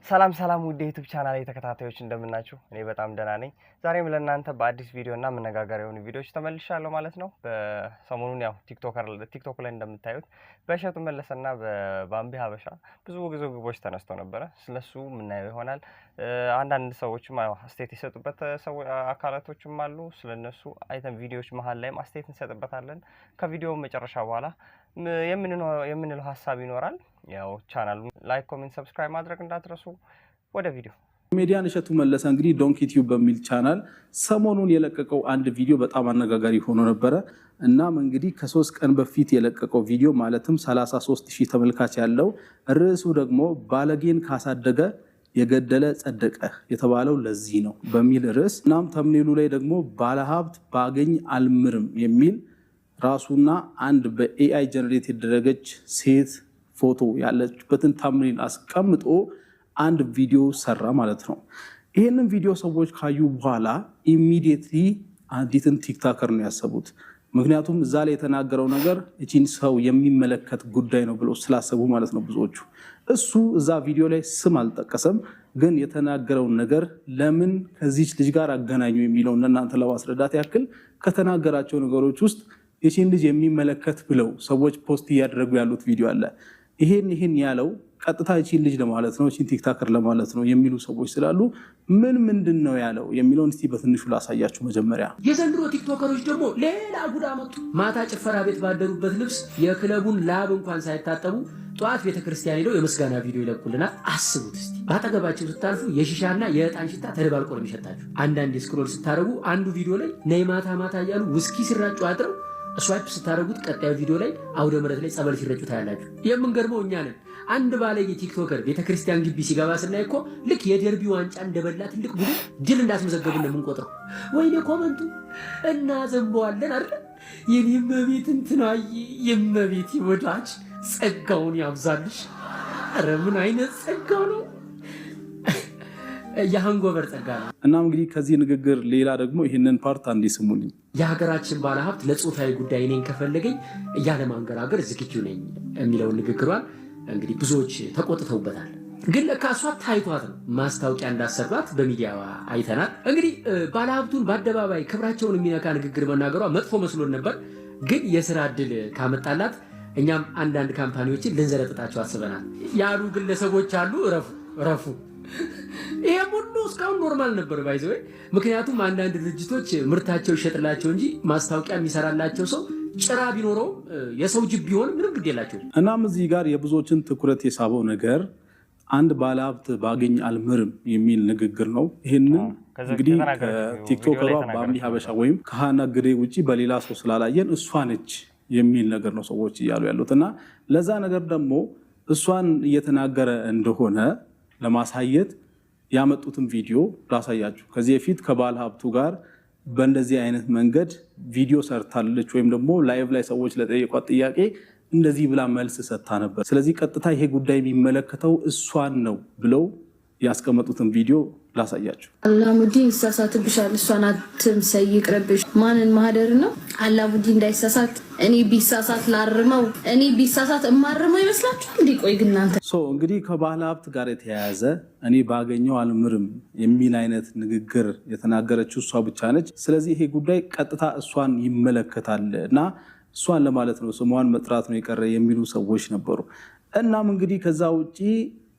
ሰላም ሰላም ውድ የዩቲዩብ ቻናል ተከታታዮች እንደምናችሁ እኔ በጣም ደህና ነኝ። ዛሬም ለእናንተ በአዲስ ቪዲዮና መነጋገሪያ የሆኑ ቪዲዮዎች ተመልሻለሁ ማለት ነው። በሰሞኑን ያው ቲክቶክ ላይ እንደምታዩት በእሸቱ መለሰና በባምቢ ሀበሻ ብዙ ግቦች ተነስተው ነበር። ስለሱ ምናየው ይሆናል። አንዳንድ ሰዎችም አስተያየት የሰጡበት አካላቶችም አሉ። ስለነሱ አይተን ቪዲዮዎች መሃል ላይ አስተያየት እንሰጥበታለን። ከቪዲዮው መጨረሻ በኋላ የምንለው ሐሳብ ይኖራል። ያው ቻናሉን ላይክ፣ ኮሜንት፣ ሰብስክራይብ ማድረግ እንዳትረሱ። ወደ ቪዲዮ ኮሜዲያን እሸቱ መለሰ እንግዲህ ዶንኪ ቲዩብ በሚል ቻናል ሰሞኑን የለቀቀው አንድ ቪዲዮ በጣም አነጋጋሪ ሆኖ ነበር። እናም እንግዲህ ከ3 ቀን በፊት የለቀቀው ቪዲዮ ማለትም 33000 ተመልካች ያለው ርዕሱ ደግሞ ባለጌን ካሳደገ የገደለ ጸደቀ የተባለው ለዚህ ነው በሚል ርዕስ እናም ተምኔሉ ላይ ደግሞ ባለሀብት ባገኝ አልምርም የሚል ራሱና አንድ በኤአይ ጀነሬት የተደረገች ሴት ፎቶ ያለችበትን ተምኔል አስቀምጦ አንድ ቪዲዮ ሰራ ማለት ነው። ይሄንን ቪዲዮ ሰዎች ካዩ በኋላ ኢሚዲየትሊ አንዲትን ቲክቶከር ነው ያሰቡት። ምክንያቱም እዛ ላይ የተናገረው ነገር እቺን ሰው የሚመለከት ጉዳይ ነው ብለው ስላሰቡ ማለት ነው ብዙዎቹ። እሱ እዛ ቪዲዮ ላይ ስም አልጠቀሰም፣ ግን የተናገረው ነገር ለምን ከዚች ልጅ ጋር አገናኙ የሚለውን እናንተ ለማስረዳት ያክል ከተናገራቸው ነገሮች ውስጥ የቺን ልጅ የሚመለከት ብለው ሰዎች ፖስት እያደረጉ ያሉት ቪዲዮ አለ። ይሄን ያለው ቀጥታ እቺን ልጅ ለማለት ነው፣ እቺን ቲክቶከር ለማለት ነው የሚሉ ሰዎች ስላሉ ምንድን ነው ያለው የሚለውን እስቲ በትንሹ ላሳያችሁ። መጀመሪያ የዘንድሮ ቲክቶከሮች ደግሞ ሌላ ጉዳ መጡ። ማታ ጭፈራ ቤት ባደሩበት ልብስ የክለቡን ላብ እንኳን ሳይታጠቡ ጠዋት ቤተክርስቲያን ሄደው የምስጋና ቪዲዮ ይለቁልናል። አስቡት እስቲ። ባጠገባቸው ስታልፉ የሺሻና የዕጣን ሽታ ተደባልቆ ነው የሚሸታችሁ። አንዳንድ ስክሮል ስታደርጉ አንዱ ቪዲዮ ላይ ነይ ማታ ማታ እያሉ ውስኪ ሲራጩ አድረው ስዋይፕ ስታደርጉት ቀጣዩ ቪዲዮ ላይ አውደ ምሕረት ላይ ጸበል ሲረጩ ታያላችሁ። የምንገርመው እኛ ነን። አንድ ባለጌ ቲክቶከር ቤተክርስቲያን ግቢ ሲገባ ስናይ እኮ ልክ የደርቢ ዋንጫ እንደበላ ትልቅ ቡድን ድል እንዳስመዘገቡ እንደምንቆጥረው። ወይኔ ኮመንቱ እና ዘንበዋለን አይደል? የኔም ቤት እንትናይ የመቤት ወዳጅ ጸጋውን ያብዛልሽ። ኧረ ምን አይነት ጸጋው ነው! የሃንጎቨር ጸጋ ነው። እናም እንግዲህ ከዚህ ንግግር ሌላ ደግሞ ይህንን ፓርት አንዴ ስሙልኝ። የሀገራችን ባለሀብት ለጾታዊ ጉዳይ እኔን ከፈለገኝ ያለማንገራገር ዝግጁ ነኝ የሚለውን ንግግሯን እንግዲህ ብዙዎች ተቆጥተውበታል። ግን ለካ እሷ ታይቷት ነው ማስታወቂያ እንዳሰራት በሚዲያ አይተናል። እንግዲህ ባለሀብቱን በአደባባይ ክብራቸውን የሚነካ ንግግር መናገሯ መጥፎ መስሎን ነበር። ግን የስራ እድል ካመጣላት እኛም አንዳንድ ካምፓኒዎችን ልንዘረጥጣቸው አስበናል ያሉ ግለሰቦች አሉ። ረፉ ይሄ ሁሉ እስካሁን ኖርማል ነበር ባይዘው። ምክንያቱም አንዳንድ ድርጅቶች ምርታቸው ይሸጥላቸው እንጂ ማስታወቂያ የሚሰራላቸው ሰው ጭራ ቢኖረው የሰው ጅብ ቢሆን ምንም ግድ የላቸው። እናም እዚህ ጋር የብዙዎችን ትኩረት የሳበው ነገር አንድ ባለሀብት ባገኝ አልምርም የሚል ንግግር ነው። ይህንን እንግዲህ ከቲክቶከሯ ባምቢ ሀበሻ ወይም ከሃና ግሬ ውጭ በሌላ ሰው ስላላየን እሷ ነች የሚል ነገር ነው ሰዎች እያሉ ያሉት። እና ለዛ ነገር ደግሞ እሷን እየተናገረ እንደሆነ ለማሳየት ያመጡትን ቪዲዮ ላሳያችሁ። ከዚህ በፊት ከባለ ሀብቱ ጋር በእንደዚህ አይነት መንገድ ቪዲዮ ሰርታለች፣ ወይም ደግሞ ላይቭ ላይ ሰዎች ለጠየቋት ጥያቄ እንደዚህ ብላ መልስ ሰጥታ ነበር። ስለዚህ ቀጥታ ይሄ ጉዳይ የሚመለከተው እሷን ነው ብለው ያስቀመጡትን ቪዲዮ ላሳያችሁ። አላሙዲን ይሳሳትብሻል፣ እሷን አትምሰይ፣ ይቅርብሽ። ማንን ማህደር ነው አላሙዲን እንዳይሳሳት? እኔ ቢሳሳት ላርመው፣ እኔ ቢሳሳት እማርመው ይመስላችሁ? እንዲቆይ ግን እናንተ እንግዲህ ከባለ ሀብት ጋር የተያያዘ እኔ ባገኘው አልምርም የሚል አይነት ንግግር የተናገረችው እሷ ብቻ ነች። ስለዚህ ይሄ ጉዳይ ቀጥታ እሷን ይመለከታል እና እሷን ለማለት ነው ስሟን መጥራት ነው የቀረ የሚሉ ሰዎች ነበሩ። እናም እንግዲህ ከዛ ውጪ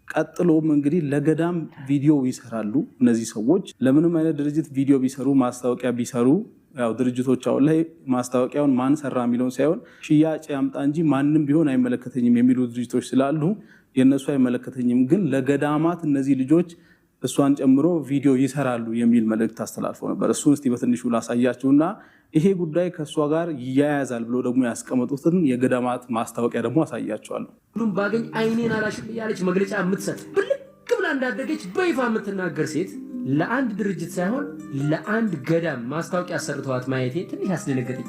ቀጥሎም እንግዲህ ለገዳም ቪዲዮ ይሰራሉ እነዚህ ሰዎች። ለምንም አይነት ድርጅት ቪዲዮ ቢሰሩ ማስታወቂያ ቢሰሩ ያው ድርጅቶች አሁን ላይ ማስታወቂያውን ማን ሰራ የሚለውን ሳይሆን ሽያጭ ያምጣ እንጂ ማንም ቢሆን አይመለከተኝም የሚሉ ድርጅቶች ስላሉ የነሱ አይመለከተኝም፣ ግን ለገዳማት እነዚህ ልጆች እሷን ጨምሮ ቪዲዮ ይሰራሉ የሚል መልእክት አስተላልፈው ነበር። እሱን እስቲ በትንሹ ላሳያችሁና ይሄ ጉዳይ ከእሷ ጋር ይያያዛል ብሎ ደግሞ ያስቀመጡትን የገዳማት ማስታወቂያ ደግሞ አሳያቸዋለሁ። ሁሉም ባገኝ አይኔን አላሽም እያለች መግለጫ የምትሰጥ ብልቅ ብላ እንዳደገች በይፋ የምትናገር ሴት ለአንድ ድርጅት ሳይሆን ለአንድ ገዳም ማስታወቂያ ሰርተዋት ማየቴ ትንሽ አስደነገጠኝ።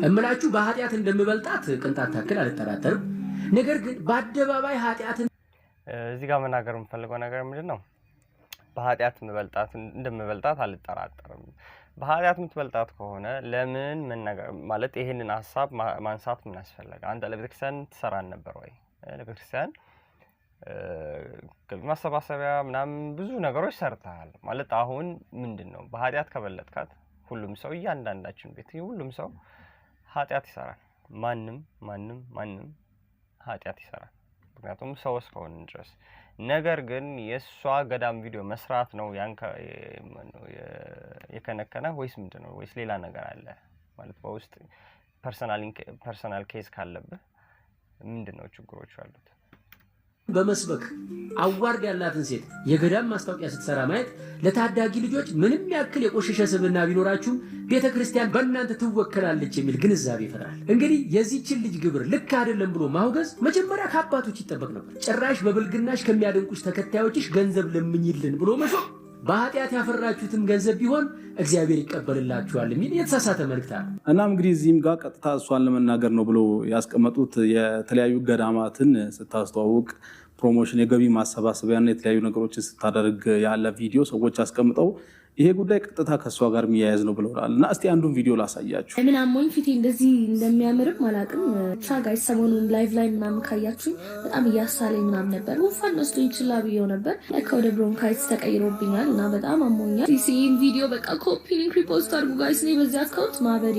እምላችሁ በኃጢአት እንደምበልጣት ቅንጣት ታክል አልጠራጠርም። ነገር ግን በአደባባይ ኃጢአትን እዚህ ጋር መናገር የምፈልገው ነገር ምንድን ነው? በኃጢአት እንደምበልጣት አልጠራጠርም። በኃጢአት የምትበልጣት ከሆነ ለምን ማለት ይሄንን ሐሳብ ማንሳት ምን አስፈለገ? አንተ ለቤተክርስቲያን ትሰራን ነበር ወይ? ለቤተክርስቲያን ማሰባሰቢያ ምናምን ብዙ ነገሮች ሰርተሃል ማለት አሁን ምንድነው በኃጢያት ከበለጥካት ሁሉም ሰው እያንዳንዳችን ቤት ሁሉም ሰው ኃጢያት ይሰራል ማንም ኃጢያት ይሰራል ምክንያቱም ሰው እስከሆነ ድረስ ነገር ግን የሷ ገዳም ቪዲዮ መስራት ነው የከነከነ ወይስ ምንድነው ወይስ ሌላ ነገር አለ ማለት በውስጥ ፐርሰናል ኬዝ ካለብህ ምንድነው ችግሮች አሉት በመስበክ አዋርድ ያላትን ሴት የገዳም ማስታወቂያ ስትሰራ ማየት ለታዳጊ ልጆች ምንም ያክል የቆሸሸ ስብዕና ቢኖራችሁ ቤተክርስቲያን በእናንተ ትወከላለች የሚል ግንዛቤ ይፈጥራል። እንግዲህ የዚህችን ልጅ ግብር ልክ አይደለም ብሎ ማውገዝ መጀመሪያ ከአባቶች ይጠበቅ ነበር። ጭራሽ በብልግናሽ ከሚያደንቁሽ ተከታዮችሽ ገንዘብ ለምኝልን ብሎ መሾም በኃጢአት ያፈራችሁትም ገንዘብ ቢሆን እግዚአብሔር ይቀበልላችኋል የሚል የተሳሳተ መልእክት አለ። እናም እንግዲህ እዚህም ጋር ቀጥታ እሷን ለመናገር ነው ብሎ ያስቀመጡት የተለያዩ ገዳማትን ስታስተዋውቅ ፕሮሞሽን የገቢ ማሰባሰቢያና የተለያዩ ነገሮችን ስታደርግ ያለ ቪዲዮ ሰዎች አስቀምጠው ይሄ ጉዳይ ቀጥታ ከሷ ጋር የሚያያዝ ነው ብለውናል እና እስቲ አንዱን ቪዲዮ ላሳያችሁ። ምን አሞኝ ፊቴ እንደዚህ እንደሚያምርም አላውቅም። ቻጋይ ሰሞኑን ላይቭ ላይ ምናምን ካያችሁኝ በጣም እያሳለኝ ምናምን ነበር። ጉንፋን ወስዶ ይችላል ብዬው ነበር። ወደ ብሮንካይትስ ተቀይሮብኛል እና በጣም አሞኛል። ሲሲን ቪዲዮ በቃ ኮፒ ሊንክ ሪፖስት አድርጉ ጋይስ። እኔ በዚህ አካውንት ማበሪ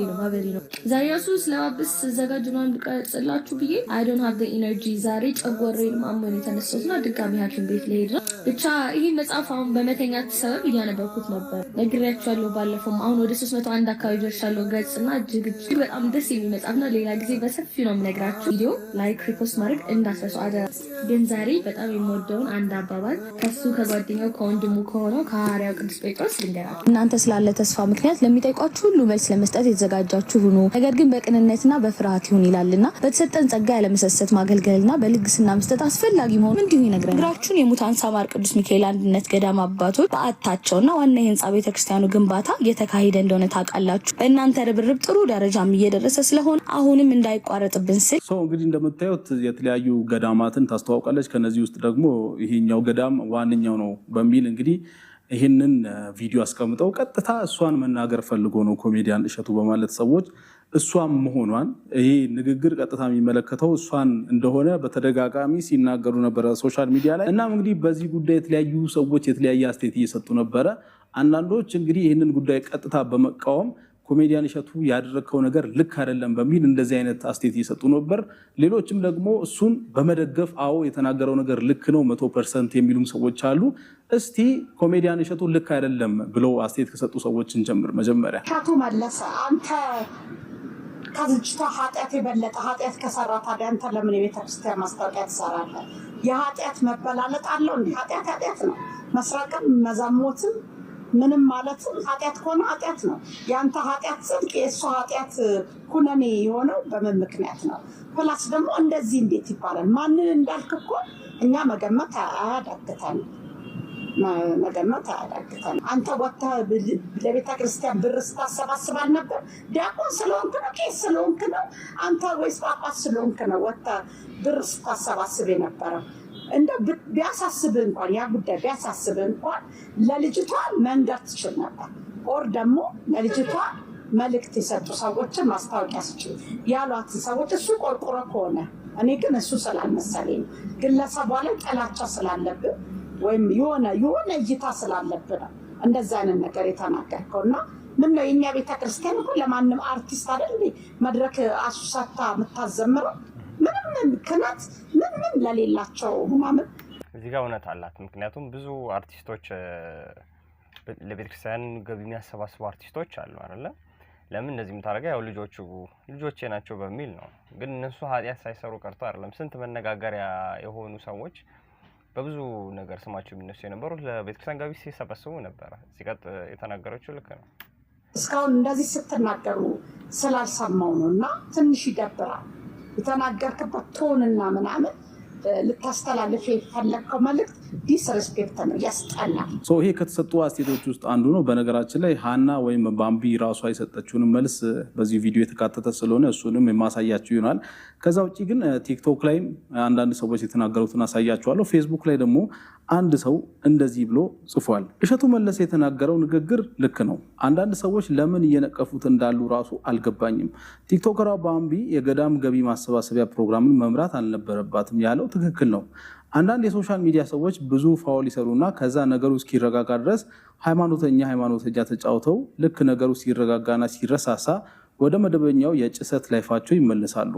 ነው። ዛሬ ራሱ ስለባብስ ዘጋጅ ነው አንቀጽላችሁ ብዬ አይ ዶንት ሃቭ ዘ ኢነርጂ ዛሬ ጨጓራዬን አሞኝ የተነሳሁትና ድጋሚ ሐኪም ቤት ልሄድ ነው። ብቻ ይሄ መጽሐፍ አሁን በመተኛት ሰበብ እያነበብኩት ነው ነግሬያችኋለሁ ባለፈው አሁን ወደ 301 አካባቢ ደርሻለሁ ገጽና እጅግ በጣም ደስ የሚል መጽሐፍና ሌላ ጊዜ በሰፊው ነው የምነግራችሁ። ቪዲዮ ላይክ ሪፖስት ማድረግ እንዳትረሱ አደራ። ግን ዛሬ በጣም የምወደውን አንድ አባባል ከሱ ከጓደኛው ከወንድሙ ከሆነው ከሐዋርያው ቅዱስ ጴጥሮስ ልንገራችሁ። እናንተ ስላለ ተስፋ ምክንያት ለሚጠይቋችሁ ሁሉ መልስ ለመስጠት የተዘጋጃችሁ ሁኑ፣ ነገር ግን በቅንነትና በፍርሃት ይሁን ይላልና በተሰጠን ጸጋ ያለመሰሰት ማገልገልና በልግስና መስጠት አስፈላጊ መሆኑ እንዲሁ ይነግረናል። ግራችሁን የሙታን ሳማር ቅዱስ ሚካኤል አንድነት ገዳም አባቶች በአታቸውና ዋና የህንጻ ቤተክርስቲያኑ ግንባታ እየተካሄደ እንደሆነ ታውቃላችሁ። በእናንተ ርብርብ ጥሩ ደረጃም እየደረሰ ስለሆነ አሁንም እንዳይቋረጥብን ስል እንግዲህ እንደምታዩት የተለያዩ ገዳማትን ታስተዋውቃለች። ከነዚህ ውስጥ ደግሞ ይሄኛው ገዳም ዋነኛው ነው በሚል እንግዲህ ይህንን ቪዲዮ አስቀምጠው ቀጥታ እሷን መናገር ፈልጎ ነው ኮሜዲያን እሸቱ በማለት ሰዎች እሷን መሆኗን ይሄ ንግግር ቀጥታ የሚመለከተው እሷን እንደሆነ በተደጋጋሚ ሲናገሩ ነበረ ሶሻል ሚዲያ ላይ። እናም እንግዲህ በዚህ ጉዳይ የተለያዩ ሰዎች የተለያየ አስተያየት እየሰጡ ነበረ። አንዳንዶች እንግዲህ ይህንን ጉዳይ ቀጥታ በመቃወም ኮሜዲያን እሸቱ ያደረከው ነገር ልክ አይደለም በሚል እንደዚህ አይነት አስተያየት እየሰጡ ነበር። ሌሎችም ደግሞ እሱን በመደገፍ አዎ የተናገረው ነገር ልክ ነው 100% የሚሉም ሰዎች አሉ። እስቲ ኮሜዲያን እሸቱ ልክ አይደለም ብለው አስተያየት ከሰጡ ሰዎች እንጀምር። መጀመሪያ እሸቱ መለሰ፣ አንተ ከዝጅቷ ኃጢአት የበለጠ ኃጢአት ከሰራ ታዲያ አንተ ለምን የቤተክርስቲያን ማስታወቂያ ትሰራለህ? የኃጢአት መበላለጥ አለው እንዲህ ኃጢአት ነው። መስረቅም መዛሞትም ምንም ማለትም ኃጢአት ከሆነ ኃጢአት ነው። የአንተ ኃጢአት ጽድቅ የእሷ ኃጢአት ኩነኔ የሆነው በምን ምክንያት ነው? ፕላስ ደግሞ እንደዚህ እንዴት ይባላል? ማንን እንዳልክ እኮ እኛ መገመት አያዳግተንም። አንተ ወጥተህ ለቤተ ክርስቲያን ብር ስታሰባስብ አልነበር? ዲያቆን ስለሆንክ ነው? ቄስ ስለሆንክ ነው? አንተ ወይስ ጳጳስ ስለሆንክ ነው ወጥተህ ብር ስታሰባስብ የነበረው? እንደ ቢያሳስብህ እንኳን ያ ጉዳይ ቢያሳስብህ እንኳን ለልጅቷ መንገር ትችል ነበር። ኦር ደግሞ ለልጅቷ መልእክት የሰጡ ሰዎችን ማስታወቂያ ስችል ያሏትን ሰዎች እሱ ቆርቆሮ ከሆነ እኔ ግን እሱ ስላልመሰለኝ ነው። ግለሰቧ ላይ ጥላቻ ስላለብን ወይም የሆነ እይታ ስላለብን ነው እንደዛ አይነት ነገር የተናገርከው። እና ምነው የእኛ ቤተክርስቲያን እኮ ለማንም አርቲስት አይደል መድረክ አሱሳታ የምታዘምረው? ምንም ክነት ምን ለሌላቸው ምናምን እዚህ ጋር እውነት አላት። ምክንያቱም ብዙ አርቲስቶች ለቤተክርስቲያን ገቢ የሚያሰባስቡ አርቲስቶች አሉ አይደለ? ለምን እንደዚህ የምታደርገው? ያው ልጆቼ ናቸው በሚል ነው። ግን እነሱ ኃጢአት ሳይሰሩ ቀርቶ አይደለም። ስንት መነጋገሪያ የሆኑ ሰዎች በብዙ ነገር ስማቸው የሚነሱ የነበሩት ለቤተክርስቲያን ገቢ ሲሰበስቡ ነበረ። ሲቀጥ የተናገረችው ልክ ነው። እስካሁን እንደዚህ ስትናገሩ ስላልሰማው ነው እና ትንሽ ይደብራል። የተናገርክበት ቶንና ምናምን ልታስተላልፍ የፈለግከው መልእክት ዲስሬስፔክት ነው፣ ያስጠላል። ይሄ ከተሰጡ አስተያየቶች ውስጥ አንዱ ነው። በነገራችን ላይ ሀና ወይም ባምቢ ራሷ የሰጠችውን መልስ በዚህ ቪዲዮ የተካተተ ስለሆነ እሱንም የማሳያችሁ ይሆናል። ከዛ ውጭ ግን ቲክቶክ ላይም አንዳንድ ሰዎች የተናገሩትን አሳያችኋለሁ። ፌስቡክ ላይ ደግሞ አንድ ሰው እንደዚህ ብሎ ጽፏል። እሸቱ መለሰ የተናገረው ንግግር ልክ ነው። አንዳንድ ሰዎች ለምን እየነቀፉት እንዳሉ ራሱ አልገባኝም። ቲክቶከሯ ባምቢ የገዳም ገቢ ማሰባሰቢያ ፕሮግራምን መምራት አልነበረባትም ያለው ትክክል ነው። አንዳንድ የሶሻል ሚዲያ ሰዎች ብዙ ፋውል ይሰሩና ከዛ ነገሩ እስኪረጋጋ ድረስ ሃይማኖተኛ ተጫውተው ልክ ነገሩ ሲረጋጋና ሲረሳሳ ወደ መደበኛው የጭሰት ላይፋቸው ይመለሳሉ።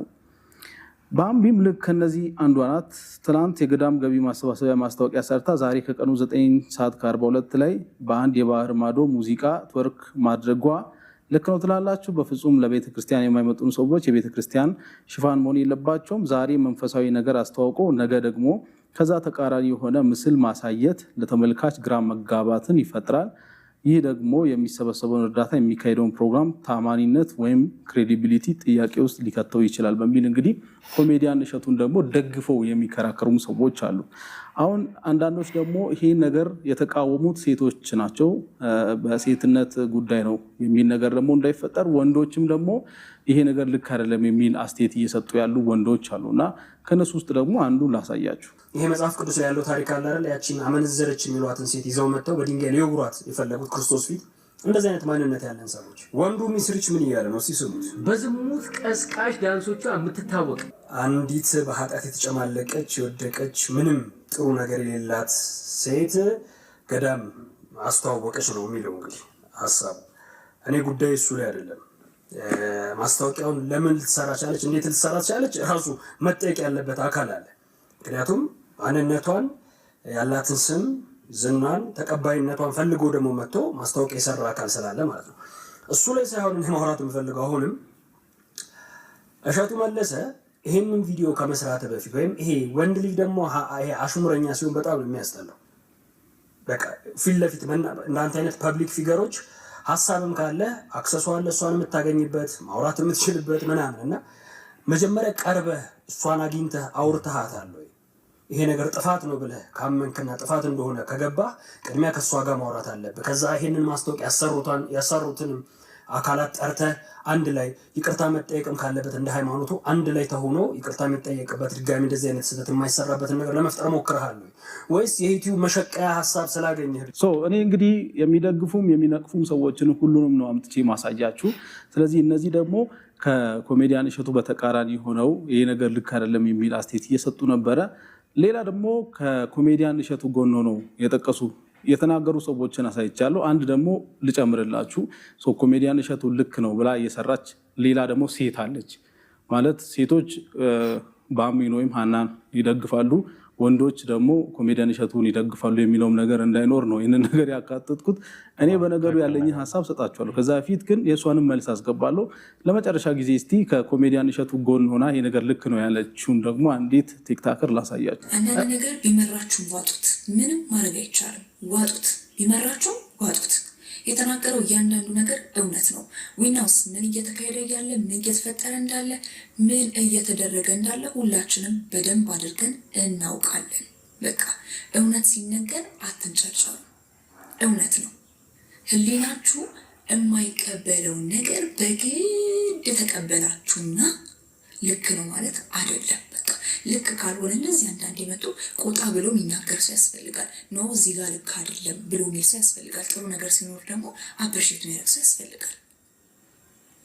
ባምቢም ልክ ከነዚህ አንዷ ናት። ትናንት የገዳም ገቢ ማሰባሰቢያ ማስታወቂያ ሰርታ ዛሬ ከቀኑ 9:42 ላይ በአንድ የባህር ማዶ ሙዚቃ ትወርክ ማድረጓ ልክ ነው ትላላችሁ? በፍጹም ለቤተ ክርስቲያን የማይመጡን ሰዎች የቤተ ክርስቲያን ሽፋን መሆን የለባቸውም። ዛሬ መንፈሳዊ ነገር አስተዋውቆ ነገ ደግሞ ከዛ ተቃራኒ የሆነ ምስል ማሳየት ለተመልካች ግራ መጋባትን ይፈጥራል። ይህ ደግሞ የሚሰበሰበውን እርዳታ የሚካሄደውን ፕሮግራም ታማኒነት ወይም ክሬዲቢሊቲ ጥያቄ ውስጥ ሊከተው ይችላል በሚል እንግዲህ ኮሜዲያን እሸቱን ደግሞ ደግፈው የሚከራከሩም ሰዎች አሉ። አሁን አንዳንዶች ደግሞ ይሄን ነገር የተቃወሙት ሴቶች ናቸው። በሴትነት ጉዳይ ነው የሚል ነገር ደግሞ እንዳይፈጠር ወንዶችም ደግሞ ይሄ ነገር ልክ አይደለም የሚል አስተያየት እየሰጡ ያሉ ወንዶች አሉ እና ከነሱ ውስጥ ደግሞ አንዱ ላሳያችሁ። ይሄ መጽሐፍ ቅዱስ ላይ ያለው ታሪክ አለ አይደል? ያቺን አመንዘረች የሚሏትን ሴት ይዘው መጥተው በድንጋይ ሊወግሯት የፈለጉት ክርስቶስ ፊት። እንደዚህ አይነት ማንነት ያለን ሰዎች ወንዱ ሚስሪች ምን እያለ ነው ሲስሙት? በዝሙት ቀስቃሽ ዳንሶቿ የምትታወቅ አንዲት በኃጢአት የተጨማለቀች የወደቀች ምንም ጥሩ ነገር የሌላት ሴት ገዳም አስተዋወቀች ነው የሚለው እንግዲህ ሀሳቡ። እኔ ጉዳይ እሱ ላይ አይደለም። ማስታወቂያውን ለምን ልትሰራ ቻለች፣ እንዴት ልትሰራ ቻለች ራሱ መጠየቅ ያለበት አካል አለ። ምክንያቱም ማንነቷን ያላትን ስም ዝናን ተቀባይነቷን ፈልጎ ደግሞ መጥቶ ማስታወቂያ የሰራ አካል ስላለ ማለት ነው። እሱ ላይ ሳይሆን ማውራት የምፈልገው አሁንም እሸቱ መለሰ ይሄንን ቪዲዮ ከመስራት በፊት ወይም ይሄ ወንድ ልጅ ደግሞ ይሄ አሽሙረኛ ሲሆን በጣም ነው የሚያስጠላው። በቃ ፊት ለፊት እናንተ አይነት ፐብሊክ ፊገሮች ሀሳብም ካለ አክሰሱ አለ እሷን የምታገኝበት ማውራት የምትችልበት ምናምን እና መጀመሪያ ቀርበህ እሷን አግኝተህ አውርተሃታል ወይ ይሄ ነገር ጥፋት ነው ብለህ ካመንክና ጥፋት እንደሆነ ከገባህ ቅድሚያ ከእሷ ጋር ማውራት አለብህ። ከዛ ይሄንን ማስታወቂያ ያሰሩትንም አካላት ጠርተህ አንድ ላይ ይቅርታ መጠየቅም ካለበት እንደ ሃይማኖቱ አንድ ላይ ተሆኖ ይቅርታ የሚጠየቅበት ድጋሚ እንደዚህ አይነት ስህተት የማይሰራበትን ነገር ለመፍጠር ሞክረሃል ወይስ የዩቲዩብ መሸቀያ ሀሳብ ስላገኘህ? እኔ እንግዲህ የሚደግፉም የሚነቅፉም ሰዎችን ሁሉንም ነው አምጥቼ ማሳያችሁ። ስለዚህ እነዚህ ደግሞ ከኮሜዲያን እሸቱ በተቃራኒ ሆነው ይሄ ነገር ልክ አይደለም የሚል አስተያየት እየሰጡ ነበረ። ሌላ ደግሞ ከኮሜዲያን እሸቱ ጎን ሆነው የተናገሩ ሰዎችን አሳይቻለሁ። አንድ ደግሞ ልጨምርላችሁ። ኮሜዲያን እሸቱ ልክ ነው ብላ እየሰራች ሌላ ደግሞ ሴት አለች። ማለት ሴቶች ባሚን ወይም ሀናን ይደግፋሉ፣ ወንዶች ደግሞ ኮሜዲያን እሸቱን ይደግፋሉ የሚለውም ነገር እንዳይኖር ነው ይህንን ነገር ያካተትኩት። እኔ በነገሩ ያለኝን ሀሳብ ሰጣችኋለሁ። ከዛ በፊት ግን የእሷንም መልስ አስገባለሁ። ለመጨረሻ ጊዜ እስቲ ከኮሜዲያን እሸቱ ጎን ሆና ይህ ነገር ልክ ነው ያለችውን ደግሞ አንዲት ቲክታከር ላሳያችሁ። አንዳንድ ነገር ቢመራችሁም ዋጡት፣ ምንም ማድረግ አይቻልም። ዋጡት፣ ቢመራችሁም ዋጡት። የተናገረው እያንዳንዱ ነገር እውነት ነው። ዊናውስ ምን እየተካሄደ እያለ ምን እየተፈጠረ እንዳለ ምን እየተደረገ እንዳለ ሁላችንም በደንብ አድርገን እናውቃለን። በቃ እውነት ሲነገር አትንጨርጨሩ። እውነት ነው። ህሊናችሁ የማይቀበለውን ነገር በግድ ተቀበላችሁና ልክ ነው ማለት አይደለም። በቃ ልክ ካልሆነ እንደዚህ አንዳንድ የመጡ ቆጣ ብሎ የሚናገር ሰው ያስፈልጋል። ኖ እዚህ ጋር ልክ አይደለም ብሎ የሚል ሰው ያስፈልጋል። ጥሩ ነገር ሲኖር ደግሞ አፕሪሼት የሚያደርግ ሰው ያስፈልጋል።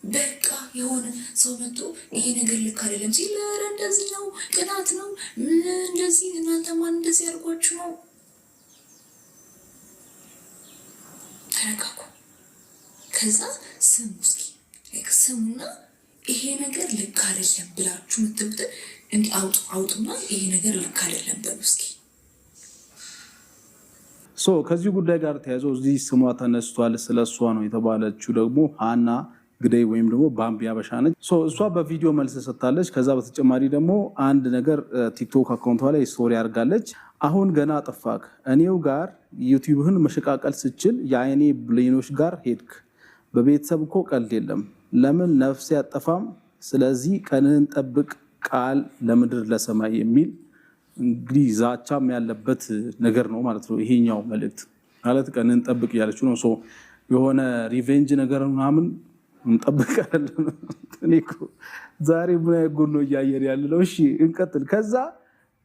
በቃ የሆነ ሰው መጥቶ ይሄ ነገር ልክ አይደለም ሲል ኧረ እንደዚህ ነው፣ ቅናት ነው፣ እንደዚህ እናንተ ማን እንደዚህ ያድርጓችሁ ነው። ተረጋጉ። ከዛ ስሙ እስኪ ስሙና ይሄ ነገር ልክ አይደለም ብላችሁ የምትሉት እንዲህ አውጡና ይሄ ነገር ልክ አይደለም በሉ እስኪ። ከዚህ ጉዳይ ጋር ተያይዞ እዚህ ስሟ ተነስቷል። ስለሷ ነው የተባለችው ደግሞ ሀና ግደይ ወይም ደግሞ ባምቢ አበሻ ነች። እሷ በቪዲዮ መልስ ሰጥታለች። ከዛ በተጨማሪ ደግሞ አንድ ነገር ቲክቶክ አካውንቷ ላይ ስቶሪ አድርጋለች። አሁን ገና ጠፋክ፣ እኔው ጋር ዩቲዩብህን መሸቃቀል ስችል የአይኔ ብሌኖች ጋር ሄድክ። በቤተሰብ እኮ ቀልድ የለም፣ ለምን ነፍሴ አጠፋም? ስለዚህ ቀንህን ጠብቅ፣ ቃል ለምድር ለሰማይ የሚል እንግዲህ ዛቻም ያለበት ነገር ነው ማለት ነው። ይሄኛው መልእክት ማለት ቀንህን ጠብቅ እያለችው ነው። የሆነ ሪቬንጅ ነገር ምናምን እንጠብቃለን። እኔ እኮ ዛሬ ምን አይጎል ነው እያየን ያለ ነው። እሺ እንቀጥል። ከዛ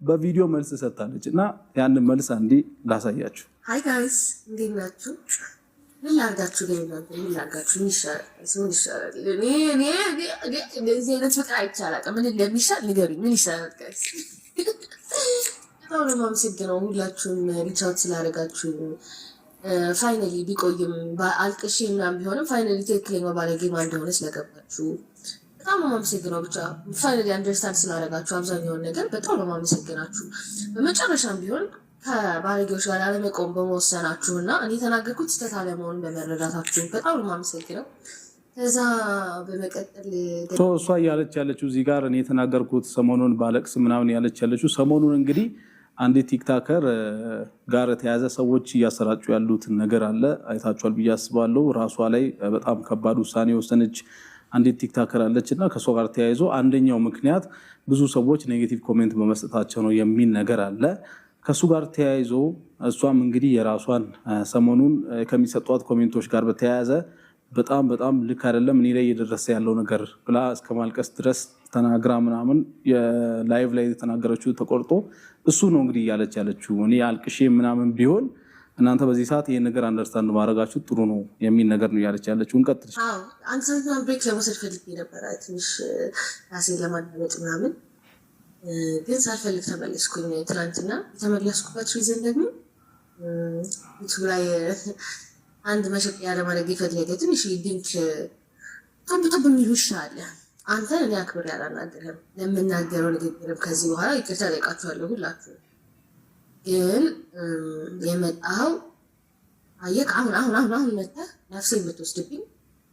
በቪዲዮ መልስ ሰጥታለች እና ያንን መልስ አንዴ ላሳያችሁ። ሃይ ጋይስ እንዴት ናችሁ? ምን ላርጋችሁ? ምን ላርጋችሁ? ምን ይሻላል? እንደዚህ አይነት ፍቅር አይቻላል። ምን እንደሚሻል ንገሩኝ። ምን ይሻላል ጋይስ? በጣም ነው የማመሰግነው ሁላችሁም ሪቻውት ስላደረጋችሁ። ፋይናሊ ቢቆይም አልቅሼ ምናምን ቢሆንም ፋይናሊ ትክክለኛ ባለጌ ማን እንደሆነ ስለገባችሁ በጣም ነው የማመሰግነው። ብቻ ፋይናሊ አንደርስታንድ ስላደረጋችሁ አብዛኛውን ነገር በጣም ነው የማመሰግናችሁ። በመጨረሻም ቢሆን ከባለጌዎች ጋር ላለመቆም በመወሰናችሁ እና እኔ የተናገርኩት ስህተት አለመሆኑን በመረዳታችሁ በጣም ነው የማመሰግነው። ከዛ በመቀጠል እሷ እያለች ያለችው እዚህ ጋር እኔ የተናገርኩት ሰሞኑን ባለቅስ ምናምን ያለች ያለችው ሰሞኑን እንግዲህ አንድ ቲክታከር ጋር የተያዘ ሰዎች እያሰራጩ ያሉትን ነገር አለ አይታችኋል ብዬ አስባለሁ። ራሷ ላይ በጣም ከባድ ውሳኔ ወሰነች አንዲት ቲክታከር አለች እና ከሷ ጋር ተያይዞ አንደኛው ምክንያት ብዙ ሰዎች ኔጌቲቭ ኮሜንት በመስጠታቸው ነው የሚል ነገር አለ። ከሱ ጋር ተያይዞ እሷም እንግዲህ የራሷን ሰሞኑን ከሚሰጧት ኮሜንቶች ጋር በተያያዘ በጣም ልክ አይደለም እኔ ላይ እየደረሰ ያለው ነገር ብላ እስከ ማልቀስ ድረስ ተናግራ ምናምን የላይቭ ላይ የተናገረችው ተቆርጦ እሱ ነው እንግዲህ እያለች ያለችው። እኔ አልቅሼ ምናምን ቢሆን እናንተ በዚህ ሰዓት ይሄን ነገር አንደርስታንድ ማድረጋችሁ ጥሩ ነው የሚል ነገር ነው እያለች ያለችው። እንቀጥል። አንድ ሰዓት ብሬክ ለመውሰድ ፈልጌ ነበረ ትንሽ ራሴን ለማዳመጥ ምናምን፣ ግን ሳልፈልግ ተመለስኩኝ። ትናንትና የተመለስኩበት ሪዝን ደግሞ ዩቱብ ላይ አንድ መሸቂያ ለማድረግ የፈለገ ትንሽ ድንክ ጡብ የሚሉ ይሻለ አንተ እኔ አክብሬ አላናገርም። ለምናገረው ንግግርም ከዚህ በኋላ ይቅርታ ጠይቃችኋለሁ ሁላችሁ። ግን የመጣኸው አየቅ አሁን መጥተህ ነፍሴ የምትወስድብኝ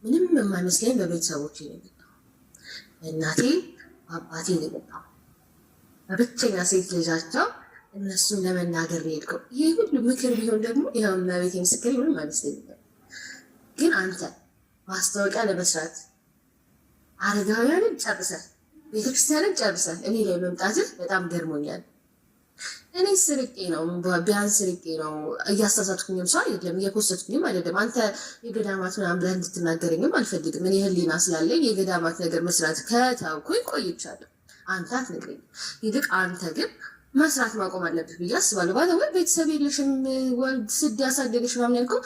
ምንም የማይመስለኝ በቤተሰቦቼ ነው የመጣው። እናቴ አባቴ ነው የመጣው በብቸኛ ሴት ልጃቸው እነሱን ለመናገር ነው የሄድከው። ይህ ሁሉ ምክር ቢሆን ደግሞ ይኸው እመቤቴ ምስክሬ ምንም አይመስለኝም። ግን አንተ ማስታወቂያ ለመስራት አረጋውያንን ጨርሰህ ቤተክርስቲያንን ጨርሰህ እኔ ላይ መምጣትህ በጣም ገርሞኛል። እኔ ስርቄ ነው ቢያንስ ስርቄ ነው እያሳሳትኩኝም ሰው አይደለም እየኮሰትኩኝም አይደለም። አንተ የገዳማት ምናምን ብለህ እንድትናገረኝም አልፈልግም። እኔ ህሊና ስላለኝ የገዳማት ነገር መስራት ከተውኩኝ ቆይቻለሁ። አንተ አትነግረኝ። ይልቅ አንተ ግን መስራት ማቆም አለብህ ብዬ አስባለሁ። ባለወይ ቤተሰብ የለሽም ወልድ ስድ ያሳደገሽ ምናምን ያልከው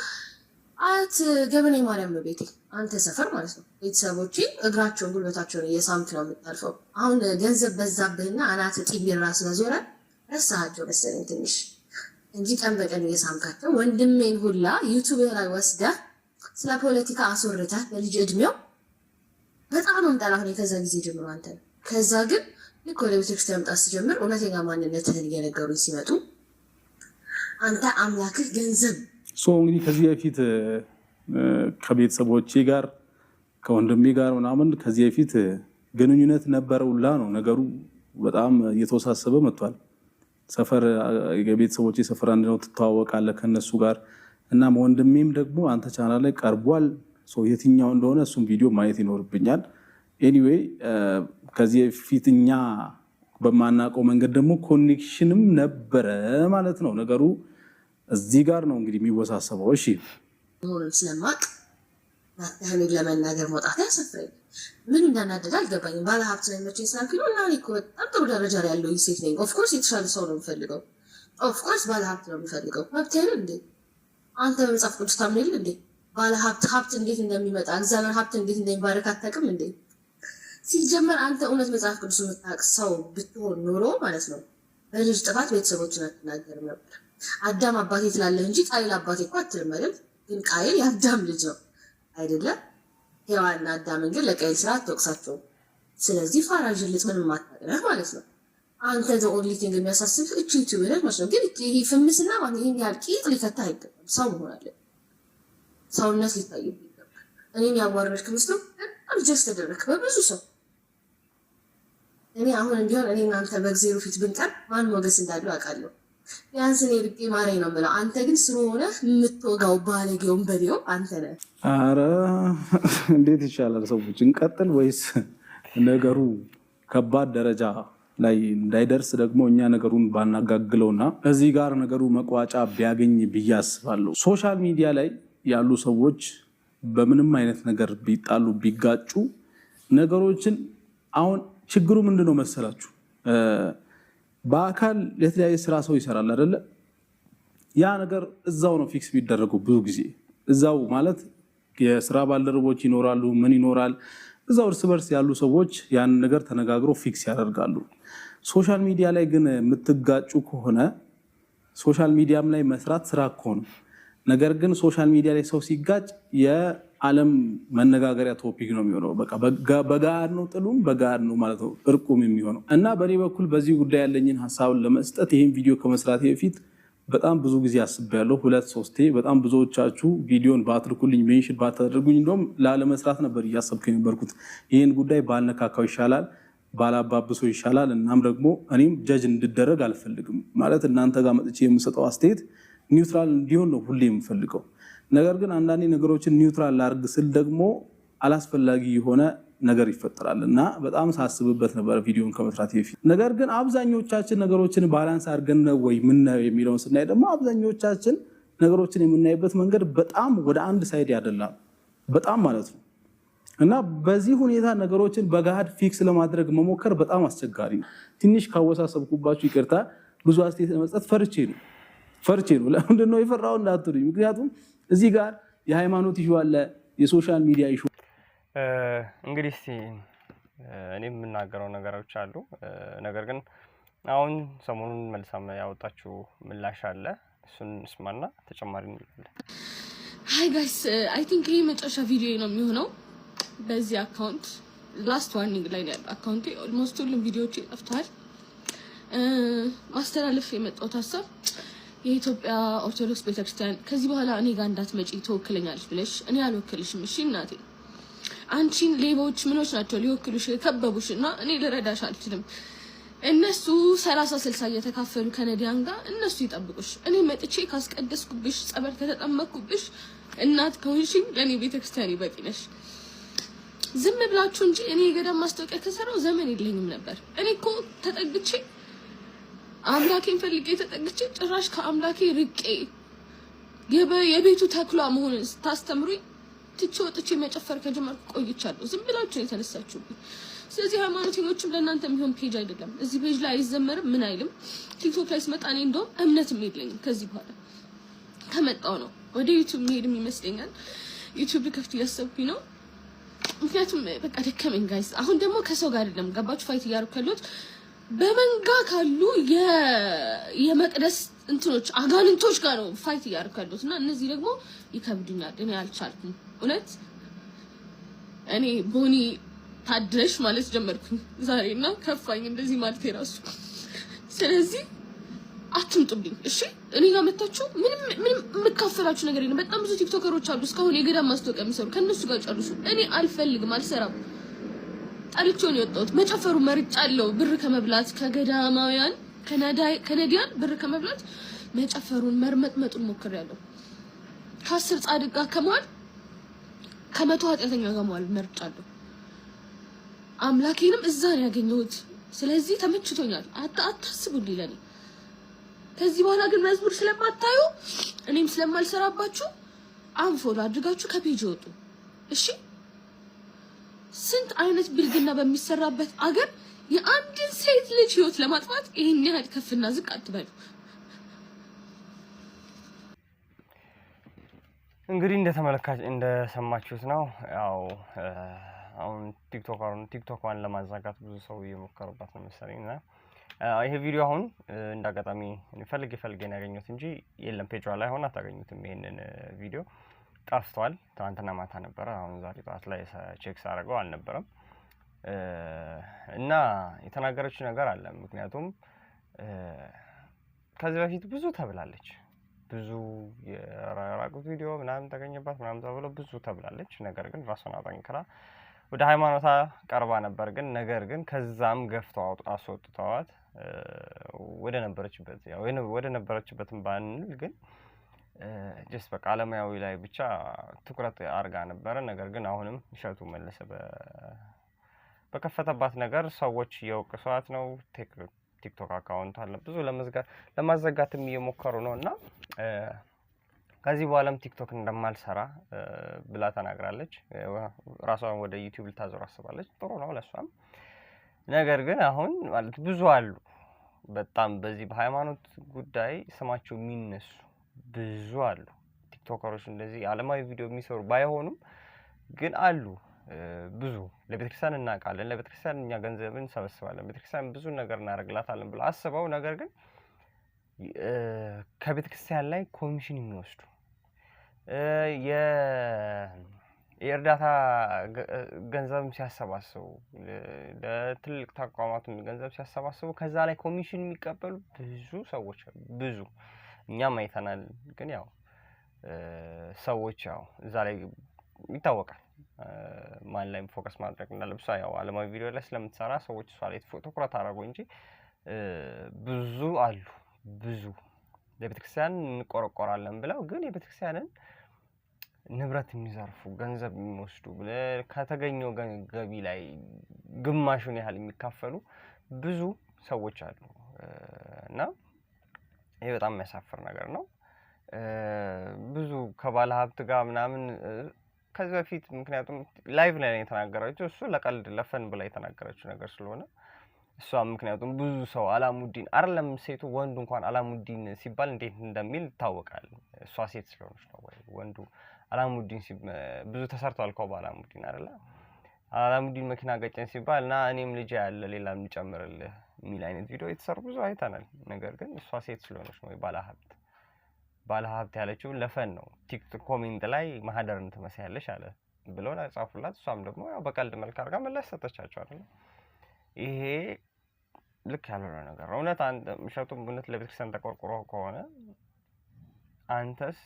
አያት ገበኔ ማርያም ነው ቤቴ፣ አንተ ሰፈር ማለት ነው። ቤተሰቦቼ እግራቸውን ጉልበታቸውን እየሳምክ ነው የምታልፈው። አሁን ገንዘብ በዛብህና አናት ጢቢራ ስለዞረ ረሳሃቸው መሰለኝ ትንሽ እንጂ ቀን በቀን እየሳምካቸው። ወንድሜን ሁላ ዩቱብ ላይ ወስደህ ስለ ፖለቲካ አስወርተህ በልጅ እድሜው በጣም ነው የምጠላህ ከዛ ጊዜ ጀምሮ አንተ። ከዛ ግን ልክ ወደ ቤተክርስቲያን መምጣት ስጀምር እውነተኛ ማንነትህን እየነገሩኝ ሲመጡ አንተ አምላክህ ገንዘብ እንግዲህ ከዚህ በፊት ከቤተሰቦቼ ጋር ከወንድሜ ጋር ምናምን ከዚህ በፊት ግንኙነት ነበረውላ ነው ነገሩ በጣም እየተወሳሰበ መጥቷል። ሰፈር የቤተሰቦቼ ሰፈር አንድ ነው፣ ትተዋወቃለህ ከነሱ ጋር እና ወንድሜም ደግሞ አንተ ቻናል ላይ ቀርቧል። የትኛው እንደሆነ እሱም ቪዲዮ ማየት ይኖርብኛል። ኤኒዌይ ከዚህ በፊት እኛ በማናውቀው መንገድ ደግሞ ኮኔክሽንም ነበረ ማለት ነው። ነገሩ እዚህ ጋር ነው እንግዲህ የሚወሳሰበው። እሺ ስለማቅ ናታህን ለመናገር መውጣት ያሰፍረኝ ምን እንዳናደደ አልገባኝም። ባለሀብት ነው መቼ ስላልኩኝ እና እኔ እኮ በጣም ጥሩ ደረጃ ላይ ያለው ሴት ነኝ። ኦፍኮርስ የተሻለ ሰው ነው የምፈልገው። ኦፍኮርስ ባለሀብት ነው የምፈልገው። መብት አይደል እንዴ? አንተ በመጽሐፍ ቅዱስ ታምን የለ እንዴ? ባለሀብት ሀብት እንዴት እንደሚመጣ እግዚአብሔር ሀብት እንዴት እንደሚባረክ አታውቅም እንዴ? ሲጀመር አንተ እውነት መጽሐፍ ቅዱስ የምታውቅ ሰው ብትሆን ኖሮ ማለት ነው በልጅ ጥፋት ቤተሰቦችን አትናገርም ነበር። አዳም አባቴ ትላለህ እንጂ ቃይል አባቴ እኮ አትልም አይደል? ግን ቃይል የአዳም ልጅ ነው አይደለም? ሔዋንና አዳምን ግን ለቃይል ስራ አትወቅሳቸውም። ስለዚህ ፋራጅ ልጥ ምንም ማታውቅህ ማለት ነው። አንተ ዘ ኦንሊ ቲንግ የሚያሳስብ እቺ ትብለህ ማለት ነው። ግን ይሄ ፍምስና ማለት ይሄን ያህል ቂጥ ሊፈታ አይገባም። ሰው መሆን አለ፣ ሰውነት ሊታይ ይገባል። እኔን ያዋረድክ ምስለው በጣም ጀስት ተደረክ በብዙ ሰው። እኔ አሁን እንዲሆን እኔ እናንተ በእግዚአብሔር ፊት ብንቀር ማን ሞገስ እንዳለው አውቃለሁ። ቢያንስ እኔ ልቄ ማረኝ ነው የምለው። አንተ ግን ስሩ ሆነ የምትወጋው ባለጌውን በሌው አንተ ነህ። አረ እንዴት ይሻላል? ሰዎች እንቀጥል ወይስ ነገሩ ከባድ ደረጃ ላይ እንዳይደርስ ደግሞ እኛ ነገሩን ባናጋግለውና እዚህ ጋር ነገሩ መቋጫ ቢያገኝ ብዬ አስባለሁ። ሶሻል ሚዲያ ላይ ያሉ ሰዎች በምንም አይነት ነገር ቢጣሉ ቢጋጩ ነገሮችን አሁን ችግሩ ምንድነው መሰላችሁ? በአካል የተለያየ ስራ ሰው ይሰራል አይደለ? ያ ነገር እዛው ነው ፊክስ ቢደረገው። ብዙ ጊዜ እዛው ማለት የስራ ባልደረቦች ይኖራሉ፣ ምን ይኖራል፣ እዛው እርስ በርስ ያሉ ሰዎች ያን ነገር ተነጋግሮ ፊክስ ያደርጋሉ። ሶሻል ሚዲያ ላይ ግን የምትጋጩ ከሆነ ሶሻል ሚዲያም ላይ መስራት ስራ እኮ ነው። ነገር ግን ሶሻል ሚዲያ ላይ ሰው ሲጋጭ የዓለም መነጋገሪያ ቶፒክ ነው የሚሆነው። በቃ በጋር ነው ጥሉም በጋር ነው ማለት ነው እርቁም የሚሆነው እና በእኔ በኩል በዚህ ጉዳይ ያለኝን ሀሳብን ለመስጠት ይህን ቪዲዮ ከመስራቴ በፊት በጣም ብዙ ጊዜ አስቤያለሁ። 2-3 በጣም ብዙዎቻችሁ ቪዲዮን ባትልኩልኝ ሜንሽን ባታደርጉኝ እንደውም ላለመስራት ነበር እያሰብኩ የነበርኩት። ይህን ጉዳይ ባልነካካው ይሻላል፣ ባላባብሶ ይሻላል። እናም ደግሞ እኔም ጀጅ እንድደረግ አልፈልግም። ማለት እናንተ ጋር መጥቼ የምሰጠው አስተያየት ኒውትራል እንዲሆን ነው ሁሌ የምፈልገው። ነገር ግን አንዳንዴ ነገሮችን ኒውትራል ላርግ ስል ደግሞ አላስፈላጊ የሆነ ነገር ይፈጠራል እና በጣም ሳስብበት ነበር ቪዲዮን ከመስራት በፊት። ነገር ግን አብዛኞቻችን ነገሮችን ባላንስ አድርገን ነው ወይ ምናየው የሚለውን ስናይ ደግሞ አብዛኞቻችን ነገሮችን የምናይበት መንገድ በጣም ወደ አንድ ሳይድ ያደላል፣ በጣም ማለት ነው። እና በዚህ ሁኔታ ነገሮችን በጋድ ፊክስ ለማድረግ መሞከር በጣም አስቸጋሪ ነው። ትንሽ ካወሳሰብኩባችሁ ይቅርታ። ብዙ አስተያየት ለመስጠት ፈርቼ ነው። ለምንድን ነው የፈራው እንዳትሉኝ፣ ምክንያቱም እዚህ ጋር የሃይማኖት ኢሹ አለ፣ የሶሻል ሚዲያ ኢሹ። እንግዲህ እስቲ እኔ የምናገረው ነገሮች አሉ። ነገር ግን አሁን ሰሞኑን መልሳም ያወጣችሁ ምላሽ አለ፣ እሱን ስማና ተጨማሪ እንላለን። ሃይ ጋይስ አይ ቲንክ ይሄ መጨረሻ ቪዲዮ ነው የሚሆነው በዚህ አካውንት። ላስት ዋርኒንግ ላይ ያለው አካውንቴ ኦልሞስት ሁሉም ቪዲዮዎች ጠፍተዋል። ማስተላለፍ የመጣሁት ሀሳብ የኢትዮጵያ ኦርቶዶክስ ቤተክርስቲያን ከዚህ በኋላ እኔ ጋር እንዳትመጪ ትወክለኛለች ብለሽ እኔ አልወክልሽም። እሺ እናቴ፣ አንቺን ሌቦች ምኖች ናቸው ሊወክሉሽ የከበቡሽ እና እኔ ልረዳሽ አልችልም። እነሱ 30-60 እየተካፈሉ ከነዲያን ጋር እነሱ ይጠብቁሽ። እኔ መጥቼ ካስቀደስኩብሽ፣ ጸበል ከተጠመቅኩብሽ፣ እናት ከሆንሽኝ ለእኔ ቤተክርስቲያን ይበቂ ነሽ። ዝም ብላችሁ እንጂ እኔ የገዳም ማስታወቂያ ከሰራው ዘመን የለኝም ነበር። እኔ እኮ ተጠግቼ አምላኬን ፈልጌ ተጠግቼ ጭራሽ ከአምላኬ ርቄ የቤቱ ተክሏ መሆንን ስታስተምሩኝ ትቼ ወጥቼ መጨፈር ከጀመርኩ ቆይቻለሁ። ዝም ብላችሁ የተነሳችሁብኝ። ስለዚህ ሃይማኖተኞችም ለእናንተ የሚሆን ፔጅ አይደለም። እዚህ ፔጅ ላይ አይዘመርም፣ ምን አይልም። ቲክቶክ ላይ ስመጣ እኔ እንደውም እምነትም የለኝም። ከዚህ በኋላ ከመጣው ነው ወደ ዩቲዩብ መሄድም ይመስለኛል። ዩቲዩብ ልከፍት እያሰብኩኝ ነው። ምክንያቱም በቃ ደከመኝ ጋይስ። አሁን ደግሞ ከሰው ጋር አይደለም ገባችሁ ፋይት እያደረኩ ያለሁት በመንጋ ካሉ የመቅደስ እንትኖች አጋንንቶች ጋር ነው ፋይት እያደረኩ ያለሁት እና እነዚህ ደግሞ ይከብዱኛል። እኔ አልቻልኩም። እውነት እኔ ቦኒ ታድረሽ ማለት ጀመርኩኝ ዛሬና ከፋኝ እንደዚህ ማለት የራሱ። ስለዚህ አትምጡብኝ እሺ። እኔ ጋር መታችሁ ምንም የምካፈላችሁ ነገር የለም። በጣም ብዙ ቲክቶከሮች አሉ እስካሁን የገዳም ማስታወቂያ የሚሰሩ፣ ከነሱ ጋር ጨርሱ። እኔ አልፈልግም፣ አልሰራም። ጣልቼው ነው የወጣሁት። መጨፈሩ መርጫለሁ። ብር ከመብላት ከገዳማውያን ከነዲያን ብር ከመብላት መጨፈሩን መርመጥመጡን ሞክሬያለሁ። ከ10 ጻድቅ ጋር ከመዋል ከ100 ኃጢአተኛ ጋር መዋል መርጫለሁ። አምላኬንም እዛ ነው ያገኘሁት። ስለዚህ ተመችቶኛል። አታስቡልኝ ለኔ። ከዚህ በኋላ ግን መዝሙር ስለማታዩ እኔም ስለማልሰራባችሁ አንፎሎ አድርጋችሁ ከፔጅ ወጡ እሺ። ስንት አይነት ብልግና በሚሰራበት አገር የአንድን ሴት ልጅ ህይወት ለማጥፋት ይሄን ያህል ከፍና ዝቅ አትበሉ። እንግዲህ እንደሰማችሁት ነው። ያው አሁን ቲክቶኳን ለማዛጋት ብዙ ሰው እየሞከሩባት ነው መሰለኝና ይሄ ቪዲዮ አሁን እንዳጋጣሚ ፈልጌ ነው ያገኘሁት እንጂ የለም ፔጇ ላይ ሆነ አታገኙትም። ይሄንን ቪዲዮ ጠፍቷል። ትናንትና ማታ ነበረ። አሁን ዛሬ ጠዋት ላይ ቼክ ሳደርገው አልነበረም እና የተናገረችው ነገር አለ። ምክንያቱም ከዚህ በፊት ብዙ ተብላለች። ብዙ የራቁት ቪዲዮ ምናምን ተገኘባት ምናምን ተብሎ ብዙ ተብላለች። ነገር ግን ራሷን አጠንክራ ወደ ሃይማኖታ ቀርባ ነበር። ግን ነገር ግን ከዛም ገፍተው አስወጥተዋት ወደ ነበረችበትም ባንል ግን ጀስት በቃ ዓለማዊ ላይ ብቻ ትኩረት አርጋ ነበረ። ነገር ግን አሁንም እሸቱ መለሰ በከፈተባት ነገር ሰዎች እየወቀሷት ነው። ቲክቶክ አካውንት አለ ብዙ ለማዘጋትም እየሞከሩ ነው እና ከዚህ በኋላም ቲክቶክ እንደማልሰራ ብላ ተናግራለች። ራሷን ወደ ዩቲዩብ ልታዞር አስባለች። ጥሩ ነው ለሷም። ነገር ግን አሁን ማለት ብዙ አሉ በጣም በዚህ በሃይማኖት ጉዳይ ስማቸው የሚነሱ ብዙ አሉ ቲክቶከሮች እንደዚህ ዓለማዊ ቪዲዮ የሚሰሩ ባይሆኑም ግን አሉ ብዙ ለቤተክርስቲያን እናውቃለን፣ ለቤተክርስቲያን እኛ ገንዘብን እንሰበስባለን፣ ቤተክርስቲያን ብዙ ነገር እናደርግላታለን ብለው አስበው ነገር ግን ከቤተክርስቲያን ላይ ኮሚሽን የሚወስዱ የእርዳታ ገንዘብም ሲያሰባስቡ ለትልቅ ተቋማት ገንዘብ ሲያሰባስቡ ከዛ ላይ ኮሚሽን የሚቀበሉ ብዙ ሰዎች ብዙ እኛም አይተናል። ግን ያው ሰዎች ያው እዛ ላይ ይታወቃል ማን ላይ ፎከስ ማድረግ እንዳለብሳ ያው ዓለማዊ ቪዲዮ ላይ ስለምትሰራ ሰዎች እሷ ላይ ትኩረት አደረጉ እንጂ ብዙ አሉ ብዙ ለቤተክርስቲያን እንቆረቆራለን ብለው ግን የቤተክርስቲያንን ንብረት የሚዘርፉ ገንዘብ የሚወስዱ ከተገኘው ገቢ ላይ ግማሹን ያህል የሚካፈሉ ብዙ ሰዎች አሉ እና ይሄ በጣም የሚያሳፍር ነገር ነው። ብዙ ከባለ ሀብት ጋር ምናምን ከዚህ በፊት ምክንያቱም ላይቭ ላይ ነው የተናገረችው እሱ ለቀልድ ለፈን ብላ የተናገረችው ነገር ስለሆነ እሷ ምክንያቱም ብዙ ሰው አላሙዲን አይደለም ሴቱ ወንዱ እንኳን አላሙዲን ሲባል እንዴት እንደሚል ይታወቃል። እሷ ሴት ስለሆነች ነው ወይ ወንዱ አላሙዲን ብዙ ተሰርቷል እኮ በአላሙዲን አይደለ አላሙዲን መኪና ገጨን ሲባል እና እኔም ልጅ ያለ ሌላም ልጨምርልህ የሚል አይነት ቪዲዮ የተሰሩ ብዙ አይተናል። ነገር ግን እሷ ሴት ስለሆነች ነው ባለሀብት ያለችው ለፈን ነው። ቲክቶክ ኮሜንት ላይ ማህደርን ትመስያለሽ አለ ብለው ጻፉላት። እሷም ደግሞ ያው በቀልድ መልክ አድርጋ ምላሽ ሰጠቻቸው አይደል። ይሄ ልክ ያልሆነ ነገር ነው። እውነት አንተ ምሸቱም እውነት ለቤተክርስቲያን ተቆርቆሮ ከሆነ አንተስ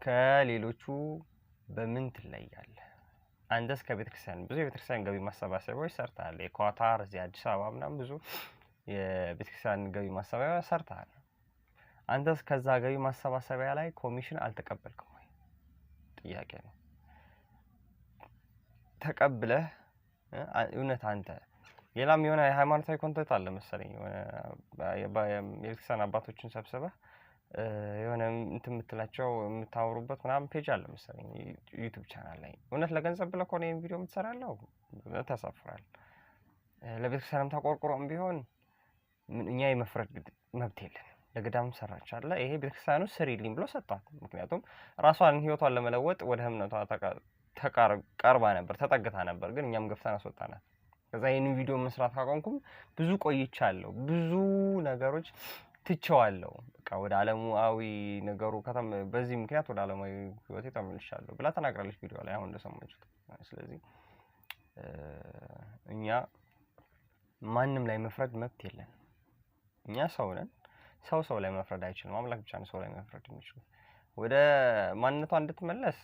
ከሌሎቹ በምን ትለያለህ? አንተስ ከቤተክርስቲያን ብዙ የቤተክርስቲያን ገቢ ማሰባሰቢያዎች ሰርተሃል። የኳታር እዚህ አዲስ አበባ ምናምን ብዙ የቤተክርስቲያን ገቢ ማሰባሰቢያ ሰርተሃል። አንተስ ከዛ ገቢ ማሰባሰቢያ ላይ ኮሚሽን አልተቀበልክም ወይ? ጥያቄ ነው። ተቀብለህ እውነት አንተ ሌላም የሆነ ሃይማኖታዊ ኮንተንት አለ መሰለኝ የቤተክርስቲያን አባቶችን ሰብስበህ የሆነ እንትን የምትላቸው የምታወሩበት ምናምን ፔጅ አለ መሰለኝ ዩቲዩብ ቻናል ላይ እውነት ለገንዘብ ብለህ ከሆነ ይሄን ቪዲዮ የምትሰራለው ተሳፍራል። ለቤተክርስቲያንም ተቆርቆሮም ቢሆን እኛ የመፍረድ መብት የለን። ለገዳም ሰራች አለ ይሄ ቤተክርስቲያኑ ስሪልኝ ብሎ ሰጣት። ምክንያቱም ራሷን ህይወቷን ለመለወጥ ወደ እምነቷ ቀርባ ነበር ተጠግታ ነበር። ግን እኛም ገፍተን አስወጣናት። ከዛ ይሄን ቪዲዮ መስራት ካቆምኩም ብዙ ቆይቻለሁ። ብዙ ነገሮች ትቼዋለሁ። በቃ ወደ ዓለማዊ ነገሩ በዚህ ምክንያት ወደ ዓለማዊ ህይወቴ ተመልሻለሁ ብላ ተናግራለች ቪዲዮ ላይ አሁን እንደሰማችሁት። ስለዚህ እኛ ማንም ላይ መፍረድ መብት የለን። እኛ ሰው ነን። ሰው ላይ መፍረድ አይችልም። አምላክ ብቻ ነው ሰው ላይ መፍረድ የሚችለው። ወደ ማንነቷ እንድትመለስ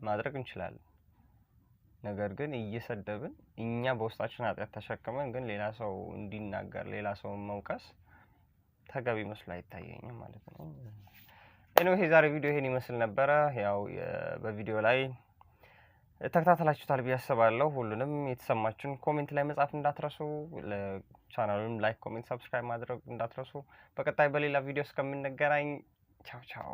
ማድረግ እንችላለን። ነገር ግን እየሰደብን እኛ በውስጣችን ኃጢአት ተሸክመን ግን ሌላ ሰው እንዲናገር ሌላ ሰው መውቀስ ተገቢ መስሎ አይታየኝም ማለት ነው። ኤኒዌይ ዛሬ ቪዲዮ ይሄን ይመስል ነበረ። ያው በቪዲዮ ላይ ተከታተላችሁታል ብዬ አስባለሁ። ሁሉንም የተሰማችሁን ኮሜንት ላይ መጻፍ እንዳትረሱ። ለቻናሉን ላይክ፣ ኮሜንት፣ ሰብስክራይብ ማድረግ እንዳትረሱ። በቀጣይ በሌላ ቪዲዮ እስከምንገናኝ ቻው ቻው።